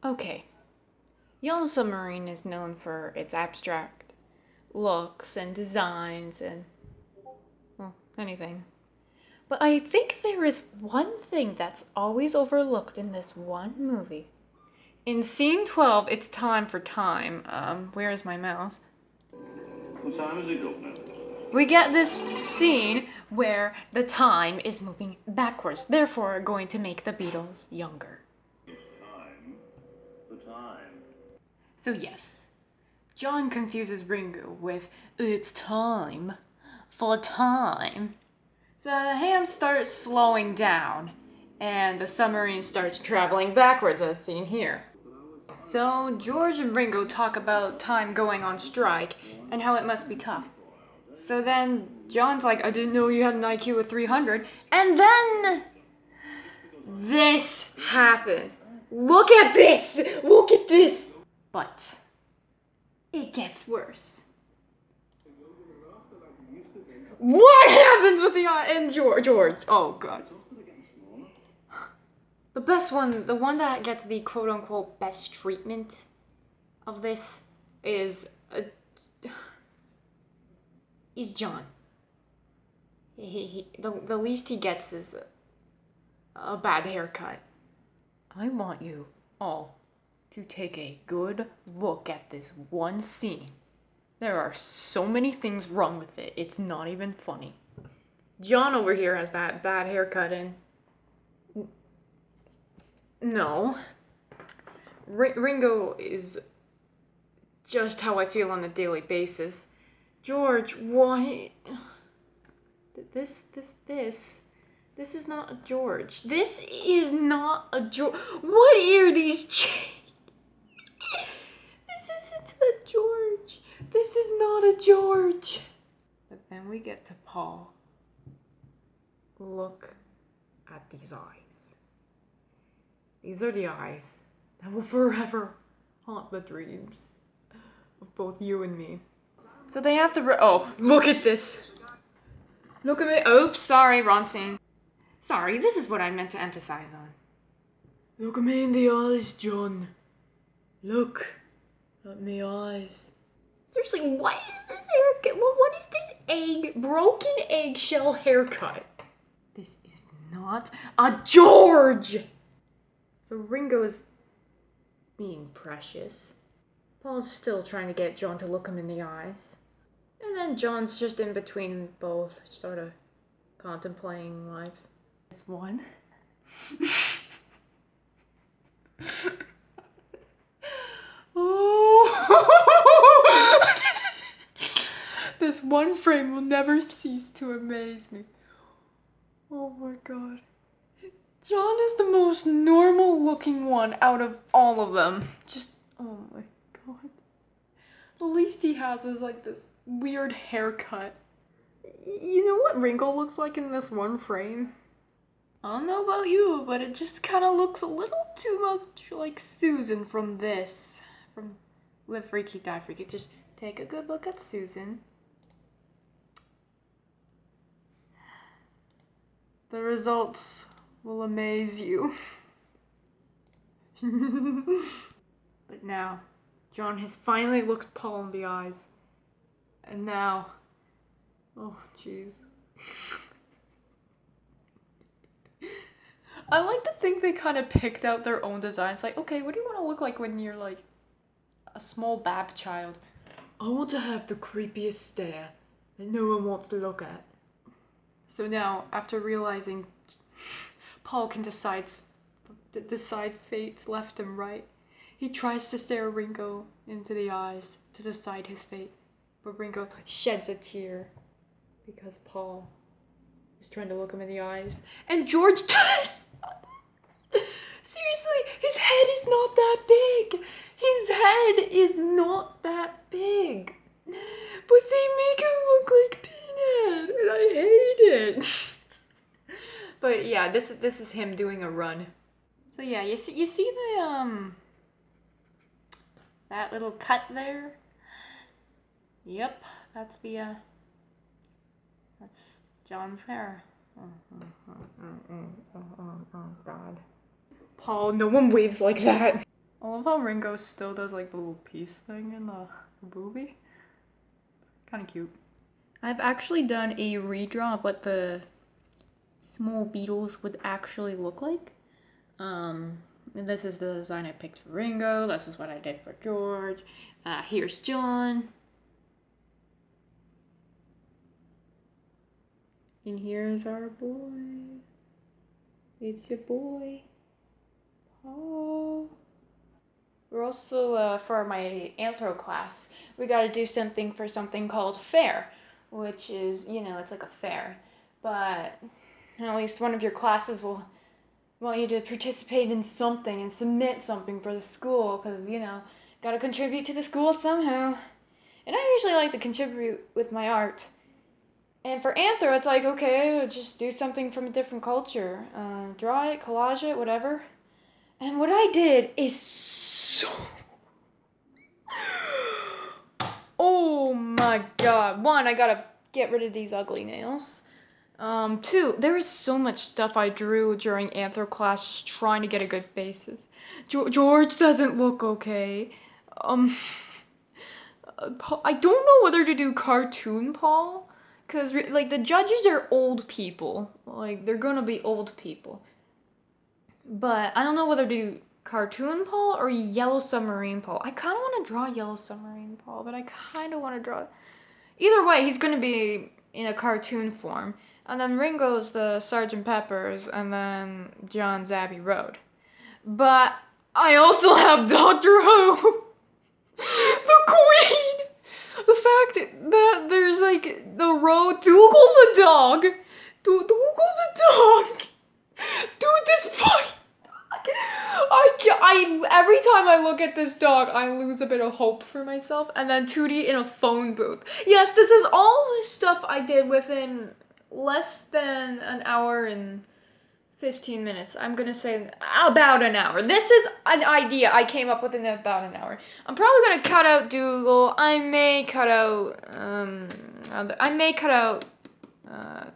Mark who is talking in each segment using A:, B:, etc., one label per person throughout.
A: Okay, Yellow Submarine is known for its abstract looks and designs and, well, anything. But I think there is one thing that's always overlooked in this one movie. In scene 12, it's time for time. Where is my mouse?
B: What time is it, Governor?
A: We get this scene where the time is moving backwards, therefore going to make the Beatles younger.
B: It's time. The time.
A: So yes, John confuses Ringo with "it's time" for time. So the hands start slowing down, and the submarine starts traveling backwards as seen here. So George and Ringo talk about time going on strike and how it must be tough. So then John's like, I didn't know you had an IQ of 300. And then this happens. Look at this! Look at this! But it gets worse. What happens with the eye and George? Oh god. The best one, the one that gets the quote-unquote best treatment of this is John. The least he gets is a bad haircut. I want you all to take a good look at this one scene. There are so many things wrong with it, it's not even funny. John over here has that bad haircut and... No. Ringo is just how I feel on a daily basis. George, why? This is not a George. This is not a George. What are these This isn't a George. This is not a George. But then we get to Paul. Look at these eyes. These are the eyes that will forever haunt the dreams of both you and me. So they have to oh, look at this. Look at me. Oops, sorry, wrong scene. Sorry, this is what I meant to emphasize on. Look at me in the eyes, John. Look at me eyes. Seriously, what is this haircut? What is this broken eggshell haircut? This is not a George! So Ringo's being precious. Paul's still trying to get John to look him in the eyes. And then John's just in between both, sort of contemplating life. This one. Oh! This one frame will never cease to amaze me. Oh my god. John is the most normal looking one out of all of them. Just, oh my god. The least he has is like this weird haircut. You know what Ringo looks like in this one frame? I don't know about you, but it just kind of looks a little too much like Susan from this. From Live Freaky, Die Freaky. Just take a good look at Susan. The results will amaze you. But now, John has finally looked Paul in the eyes. And now, oh jeez. I like to think they kind of picked out their own designs. Like, okay, what do you want to look like when you're like a small bab child? I want to have the creepiest stare that no one wants to look at. So now, after realizing Paul can decide fates left and right, he tries to stare Ringo into the eyes to decide his fate. But Ringo sheds a tear because Paul is trying to look him in the eyes. And George does! Seriously, his head is not that big! His head is not that big! But they make him look like Peanut, and I hate it! But yeah, this is him doing a run. So yeah, you see the that little cut there? Yep, that's that's John's hair. Oh god. Paul, no one waves like that. I love how Ringo still does like the little peace thing in the movie. It's kind of cute. I've actually done a redraw of what the small beetles would actually look like. And this is the design I picked for Ringo. This is what I did for George. Here's John. And here's our boy. It's your boy, Paul. We're also, for my anthro class, we gotta do something for something called fair, which is, it's like a fair. But at least one of your classes will want you to participate in something and submit something for the school, because, gotta contribute to the school somehow. And I usually like to contribute with my art. And for anthro, it's like, okay, just do something from a different culture. Draw it, collage it, whatever. And what I did is so... Oh my god. One, I gotta get rid of these ugly nails. Two, there is so much stuff I drew during anthro class just trying to get a good basis. George doesn't look okay. I don't know whether to do cartoon Paul, because, like, the judges are old people. Like, they're gonna be old people. But I don't know whether to do cartoon Paul or yellow submarine Paul. I kind of want to draw yellow submarine Paul, but I kind of want to draw... Either way, he's gonna be in a cartoon form. And then Ringo's the Sgt. Pepper's, and then John's Abbey Road. But I also have Doctor Who! The Queen! The fact that there's, like, the road... Dougal the dog! Dougal the dog! Dude, this fight! Every time I look at this dog, I lose a bit of hope for myself. And then Tootie in a phone booth. Yes, this is all this stuff I did within less than an hour and 15 minutes. I'm gonna say about an hour. This is an idea I came up with in about an hour. I'm probably gonna cut out Dougal. I may cut out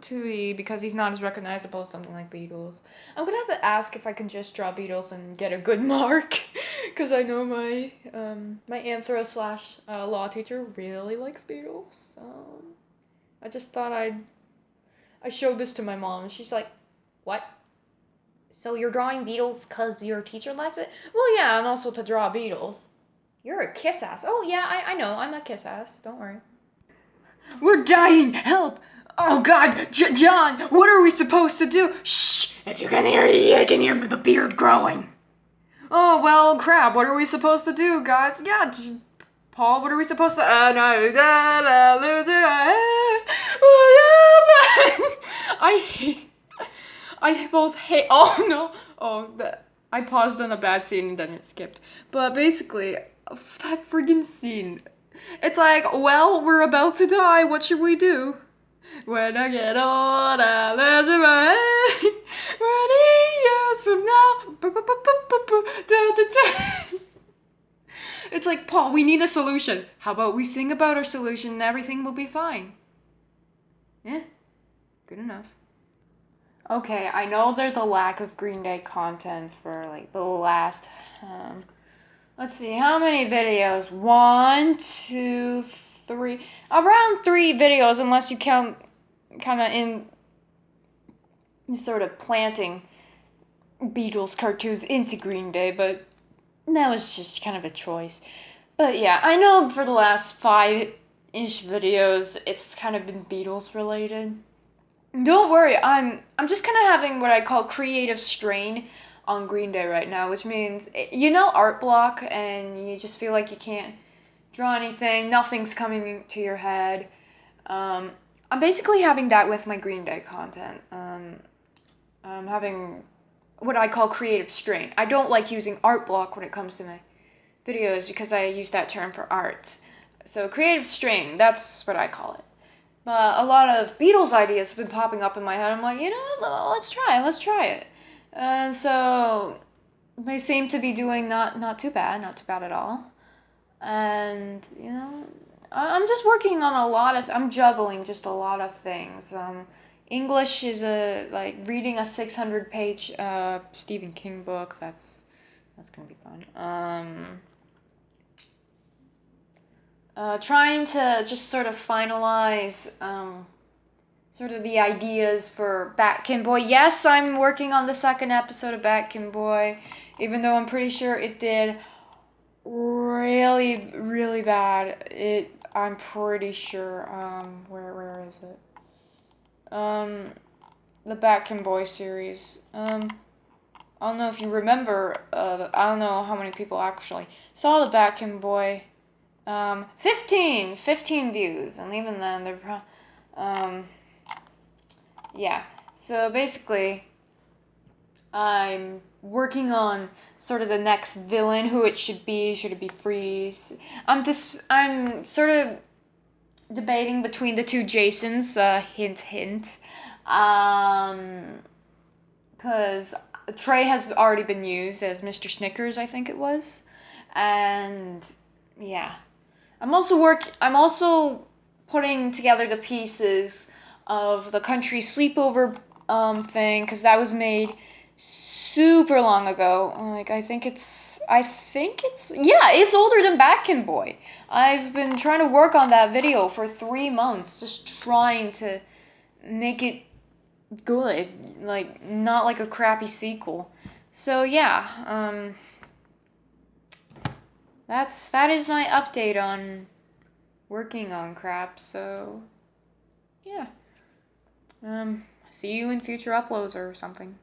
A: Tootie because he's not as recognizable as something like Beatles. I'm gonna have to ask if I can just draw Beatles and get a good mark, because I know my my anthro slash law teacher really likes Beatles. I just thought I showed this to my mom, and she's like, "What? So you're drawing Beatles because your teacher likes it?" Well, yeah, and also to draw Beatles. You're a kiss ass. Oh yeah, I know. I'm a kiss ass. Don't worry. We're dying! Help! Oh god! John! What are we supposed to do? Shh! If you can hear me, I can hear the beard growing. Oh, well, crap. What are we supposed to do, guys? Yeah, Paul, what are we supposed to... no, I both hate... Oh, no. Oh, I paused on a bad scene and then it skipped. But basically, that friggin' scene... It's like, well, we're about to die. What should we do? When I get old, I'll answer my head. 20 years from now. It's like, Paul, we need a solution. How about we sing about our solution and everything will be fine? Yeah, good enough. Okay, I know there's a lack of Green Day content for, like, the last, let's see, how many videos? 1, 2, 3, around 3 videos, unless you count kind of in sort of planting Beatles cartoons into Green Day, but that was just kind of a choice. But yeah, I know for the last 5-ish videos, it's kind of been Beatles related. Don't worry, I'm just kind of having what I call creative strain on Green Day right now, which means, art block, and you just feel like you can't draw anything, nothing's coming to your head. I'm basically having that with my Green Day content. I'm having what I call creative strain. I don't like using art block when it comes to my videos because I use that term for art. So creative strain, that's what I call it. But a lot of Beatles ideas have been popping up in my head. I'm like, let's try it. And so they seem to be doing not too bad at all. And, I'm just working on I'm juggling just a lot of things. English is reading a 600-page Stephen King book. That's That's gonna be fun. Trying to just sort of finalize sort of the ideas for Batkin Boy. Yes, I'm working on the second episode of Batkin Boy, even though I'm pretty sure it did really, really bad. I'm pretty sure. Where is it? The Batkin Boy series. I don't know if you remember. I don't know how many people actually saw the Batkin Boy. 15 views, and even then they're yeah. So basically, I'm working on sort of the next villain, who it should be. Should it be Freeze? I'm sort of debating between the two Jasons. Hint, hint. Because Trey has already been used as Mr. Snickers, I think it was, and yeah. I'm also putting together the pieces of the country sleepover thing, because that was made super long ago. Like I think it's yeah, it's older than Batkin Boy. I've been trying to work on that video for 3 months, just trying to make it good, like not like a crappy sequel. So yeah, that is my update on working on crap. So yeah, see you in future uploads or something.